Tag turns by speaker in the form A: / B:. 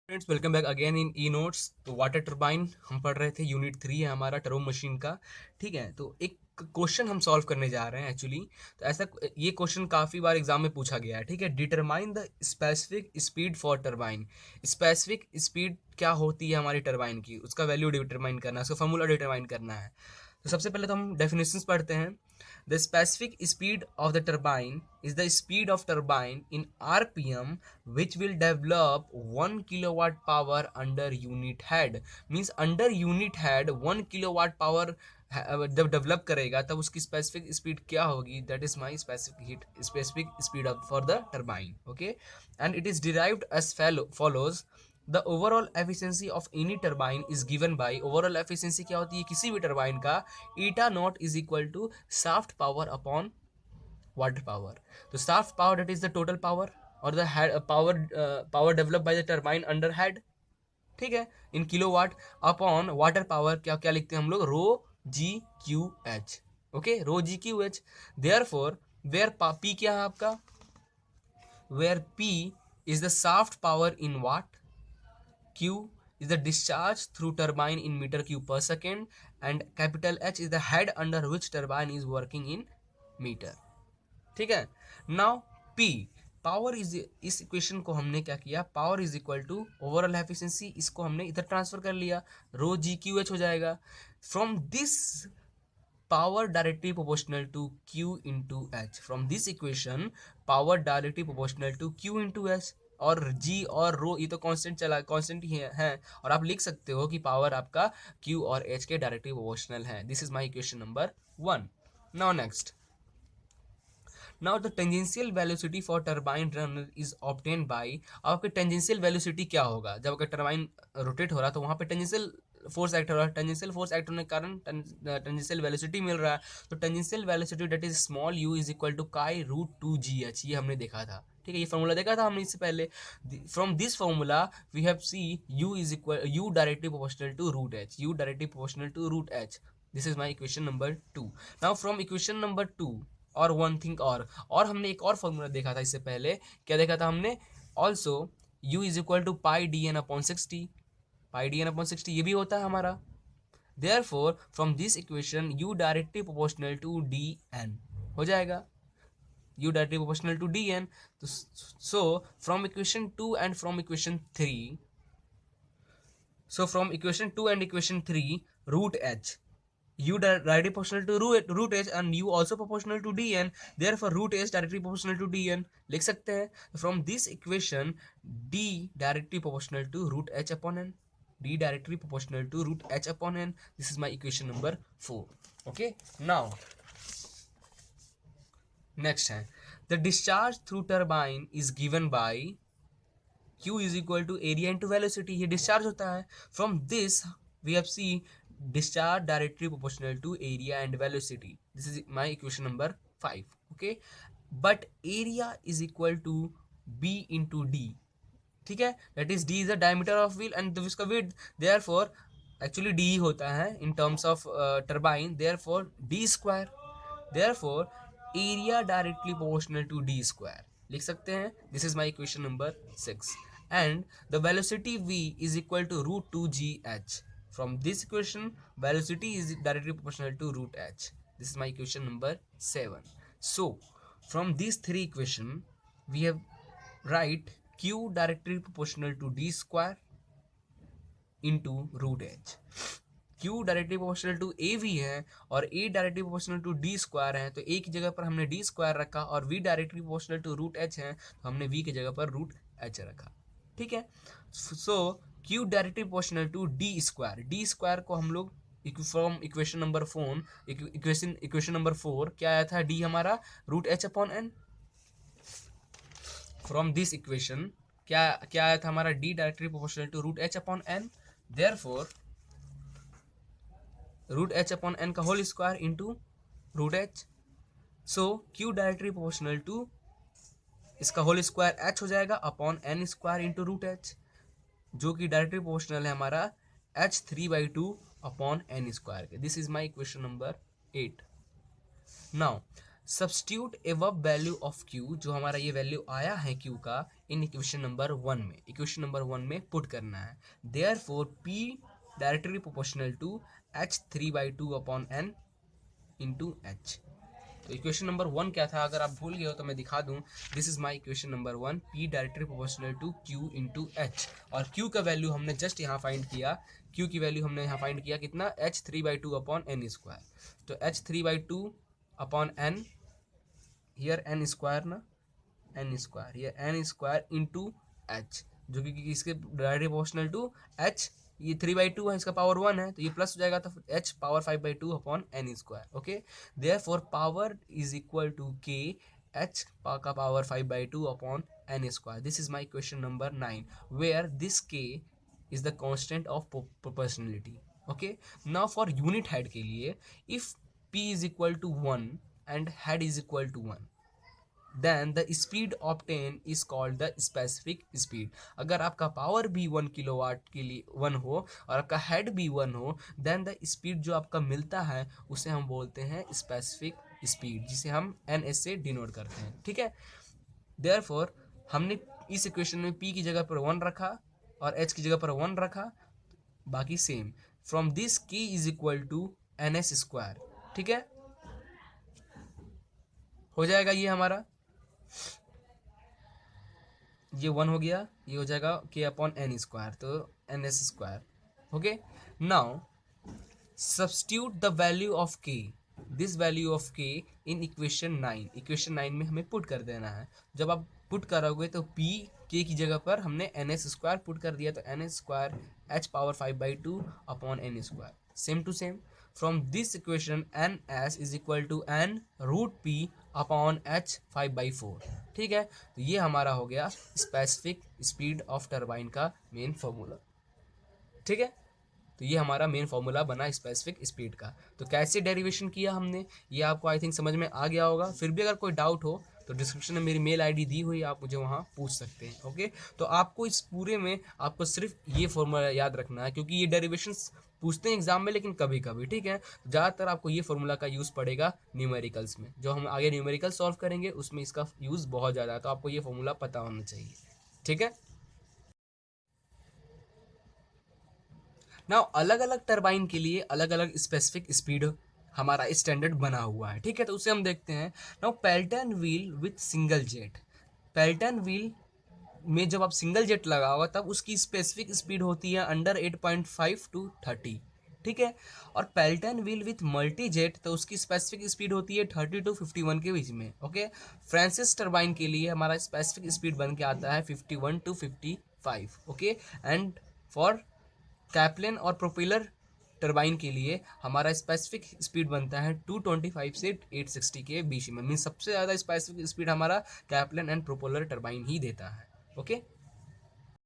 A: Friends, welcome back again in e notes. तो water turbine हम पढ़ रहे थे, यूनिट 3 है हमारा टर्बो मशीन का। ठीक है, तो एक क्वेश्चन हम सॉल्व करने जा रहे हैं एक्चुअली। तो ऐसा ये क्वेश्चन काफ़ी बार एग्जाम में पूछा गया है। ठीक है, determine the specific speed for turbine. Specific speed क्या होती है हमारी टरबाइन की, उसका वैल्यू डिटरमाइन करना है, उसका फॉर्मूला डिटरमाइन करना है। तो सबसे पहले तो हम डेफिनेशंस पढ़ते हैं। The specific speed of the turbine is the speed of turbine in RPM which will develop 1 kilowatt power under unit head। means under unit head 1 kilowatt power जब डेवलप करेगा तब उसकी स्पेसिफिक स्पीड क्या होगी, that is my specific speed of for the turbine. Okay, and it is derived as follows. The overall efficiency of any turbine is given by, overall efficiency क्या होती है किसी भी टर्बाइन का, eta naught is equal to shaft power upon water power। तो shaft power that is the total power और the head power developed by the turbine under head। ठीक है, in kilowatt upon water power क्या क्या लिखते हैं हम लोग, rho G Q H. Okay, rho G Q H. Therefore where P क्या है आपका, where P is the shaft power in watt, Q is the discharge through turbine in meter cube per second, and capital H is the head under which turbine is working in meter। ठीक है, now P power is, इस equation को हमने क्या किया, power is equal to overall efficiency, इसको हमने इधर ट्रांसफर कर लिया, रो जी क्यू एच हो जाएगा। From this power directly proportional to Q into H, from this equation power directly proportional to Q into H. और G और रो ये तो कांस्टेंट चला, कांस्टेंट ही है, और आप लिख सकते हो कि पावर आपका Q और H के डायरेक्टली प्रोपोर्शनल है। This is my equation number 1। Now next, now the tangential velocity for turbine runner is obtained by, आपके टेंजेंशियल वेलोसिटी क्या होगा जब आपका टर्बाइन रोटेट हो रहा है, तो वहां पे टेंजेंशियल फोर्स एक्ट हो रहा है, टेंजेंशियल फोर्स एक्ट होने के कारण टेंजेंशियल वेलोसिटी मिल रहा है। तो tangential velocity that is small u is equal to काई रूट टू जी एच, ये हमने देखा था। ठीक है, ये फॉर्मूला देखा था हमने इससे पहले। From this formula we have see u is equal, u directly proportional to root H, u directly proportional to root H. This is my equation number 2। Now from equation number 2 और one thing और हमने एक और formula देखा था इससे पहले, क्या देखा था हमने, also u is equal to pi D N upon 60, pi D N upon 60 ये भी होता है हमारा। Therefore from this equation u directly proportional to D N हो जाएगा, u directly proportional to D N. तो so from equation 2 and from equation 3, so from equation 2 and equation 3, root h, u directly proportional to root h and u also proportional to dn, therefore root h directly proportional to dn लिख सकते हैं। from this equation d directly proportional to root h upon n, d directly proportional to root h upon n, this is my equation number 4। okay, now next है, the discharge through turbine is given by Q is equal to area into velocity, ये discharge होता है। From this we have see discharge directly proportional to area and velocity, this is my equation number 5। Okay, but area is equal to B into D. ठीक है, that is D is the diameter of wheel and इसका width, therefore actually D होता है in terms of turbine, therefore D square, therefore area directly proportional to D square लिख सकते हैं। This is my equation number 6 and the velocity v is equal to root 2 gh। from this equation velocity is directly proportional to root h, this is my equation number 7। so from these three equation we have write q directly proportional to d square into root h। Q directly proportional to A V है और A directly proportional to D square है, तो A की जगह पर हमने D square रखा, और V directly proportional to root H है तो हमने V की जगह पर रूट एच रखा। ठीक है, so Q directly proportional to D square, D square को हम लोग from equation number 4, equation number 4 क्या आया था, डी हमारा root H upon N. From this equation क्या क्या आया था हमारा, D directly proportional to root H upon N, therefore root H upon N का whole square into root H. So Q directly proportional to इसका whole square H हो जाएगा upon N square into root H, जो कि directly proportional है हमारा H 3/2 upon N square के। This is my equation number 8। Now substitute above value of Q, जो हमारा ये वैल्यू आया है क्यू का, इन इक्वेशन नंबर 1 में, इक्वेशन नंबर 1 में पुट करना है। Therefore P directly proportional to h3/2 upon n into h। तो इक्वेशन नंबर 1 क्या था, अगर आप भूल गए हो तो मैं दिखा दूं। This is my equation number 1, P directly proportional to Q into h। और Q का वैल्यू हमने जस्ट यहाँ फाइंड किया, Q की वैल्यू हमने यहाँ फाइंड किया कितना, h3/2 अपॉन n स्क्वायर। तो h3/2 upon n, here n square ना, n स्क्वायर, ये n स्क्वायर इंटू h, जो कि इसके डायरेक्टली प्रोपोर्शनल टू h, ये 3/2 है, इसका पावर 1 है तो ये प्लस हो जाएगा, तो h power 5/2 upon n square. Okay, therefore power is equal to k h का power 5/2 upon n square. This is my question number 9 where this k is the constant of proportionality. Okay, now for unit head के लिए, if p is equal to 1 and head is equal to 1, then the speed obtained is called the specific speed। अगर आपका power भी 1 kilowatt के लिए 1 हो और आपका हेड भी 1 हो, then the speed जो आपका मिलता है उसे हम बोलते हैं स्पेसिफिक स्पीड, जिसे हम ns से डिनोट करते हैं। ठीक है, therefore हमने इस इक्वेशन में p की जगह पर 1 रखा और h की जगह पर 1 रखा, बाकी same. From this k is equal to ns square. ठीक है, हो जाएगा ये हमारा, ये 1 हो गया, ये हो जाएगा k अपॉन n स्क्वायर, तो ns square. Okay, now substitute the value of k, this value of k in equation 9। Equation 9 में हमें पुट कर देना है। जब आप पुट करोगे तो p k की जगह पर हमने ns स्क्वायर पुट कर दिया, तो ns square h power 5/2 upon n square, same to same. From this equation ns is equal to n root p upon h 5/4। ठीक है, तो ये हमारा हो गया स्पेसिफिक स्पीड ऑफ टरबाइन का मेन फॉर्मूला। ठीक है, तो ये हमारा मेन फॉर्मूला बना स्पेसिफिक स्पीड का। तो कैसे डेरिवेशन किया हमने, ये आपको आई थिंक समझ में आ गया होगा। फिर भी अगर कोई डाउट हो तो डिस्क्रिप्शन में मेरी मेल आईडी दी हुई, आप मुझे वहाँ पूछ सकते हैं। ओके, तो आपको इस पूरे में आपको सिर्फ ये फॉर्मूला याद रखना है, क्योंकि ये डेरिवेशंस पूछते हैं एग्जाम में, लेकिन कभी कभी, ठीक है, ज़्यादातर आपको ये फॉर्मूला का यूज़ पड़ेगा न्यूमेरिकल्स में। जो हम आगे न्यूमेरिकल सॉल्व करेंगे उसमें इसका यूज़ बहुत ज़्यादा है, तो आपको ये फॉर्मूला पता होना चाहिए। ठीक है, ना अलग अलग टरबाइन के लिए अलग अलग स्पेसिफिक स्पीड हमारा स्टैंडर्ड बना हुआ है। ठीक है, तो उसे हम देखते हैं। Now Pelton wheel with single jet, Pelton wheel में जब आप सिंगल जेट लगाओगे तब उसकी स्पेसिफिक स्पीड होती है अंडर 8.5 टू 30। ठीक है, और Pelton wheel with multi jet तो उसकी स्पेसिफिक स्पीड होती है 30 टू 51 के बीच में। ओके, फ्रांसिस टरबाइन के लिए हमारा स्पेसिफिक स्पीड बन के आता है 51 to 55। Okay, and for Kaplan और प्रोपेलर टरबाइन के लिए हमारा स्पेसिफिक स्पीड बनता है 225 से 860 के बीच में। मीन सबसे ज़्यादा स्पेसिफिक स्पीड हमारा कैप्लन एंड प्रोपेलर टरबाइन ही देता है। ओके,